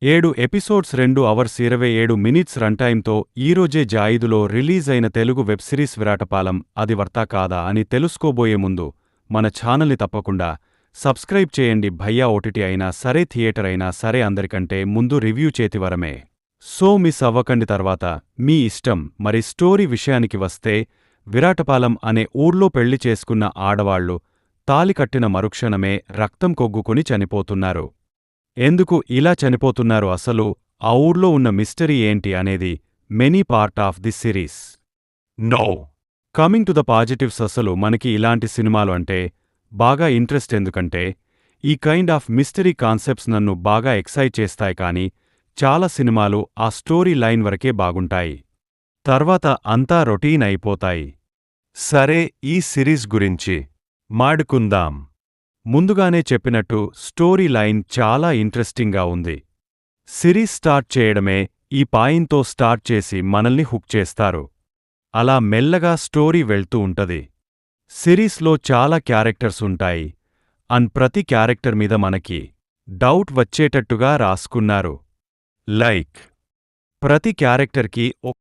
7 episodes 2 hours 27 minutes run టైంతో ఈరోజే జా5లో release అయిన Telugu web series Viratapalem అది వర్తా కాదా అని తెలుసుకోబోయే ముందు మన ఛానల్ని తప్పకుండా సబ్స్క్రైబ్ చేయండి. భయ్యా ఓటీటీ అయినా సరే థియేటర్ అయినా సరే అందరికంటే ముందు రివ్యూ చేతివరమే. సో మిస్ అవ్వకండి. తర్వాత మీ ఇష్టం. మరి స్టోరీ విషయానికి వస్తే విరాటపాలెం అనే ఊర్లో పెళ్లి చేసుకున్న ఆడవాళ్లు తాళి కట్టిన మరుక్షణమే రక్తం కొగ్గుకుని చనిపోతున్నారు. ఎందుకు ఇలా చనిపోతున్నారు, అసలు ఆ ఊర్లో ఉన్న మిస్టరీ ఏంటి అనేది many part of the series. No coming to the positives, అసలు మనకి ఇలాంటి సినిమాలు అంటే బాగా ఇంట్రెస్ట్. ఎందుకంటే ఈ కైండ్ ఆఫ్ మిస్టరీ కాన్సెప్ట్స్ నన్ను బాగా ఎక్సైట్ చేస్తాయి. కానీ చాలా సినిమాలు ఆ స్టోరీ లైన్ వరకే బాగుంటాయి, తర్వాత అంతా రొటీన్ అయిపోతాయి. సరే, ఈ సిరీస్ గురించి మాడుకుందాం. ముందుగానే చెప్పినట్టు స్టోరీ లైన్ చాలా ఇంట్రెస్టింగ్గా ఉంది. సిరీస్ స్టార్ట్ చేయడమే ఈ పాయింట్తో స్టార్ట్ చేసి మనల్ని హుక్ చేస్తారు. అలా మెల్లగా స్టోరీ వెళ్తూ ఉంటది. సిరీస్లో చాలా క్యారెక్టర్స్ ఉంటాయి, ప్రతి క్యారెక్టర్ మీద మనకి డౌట్ వచ్చేటట్టుగా రాసుకున్నారు. లైక్ ప్రతి క్యారెక్టర్కి ఒక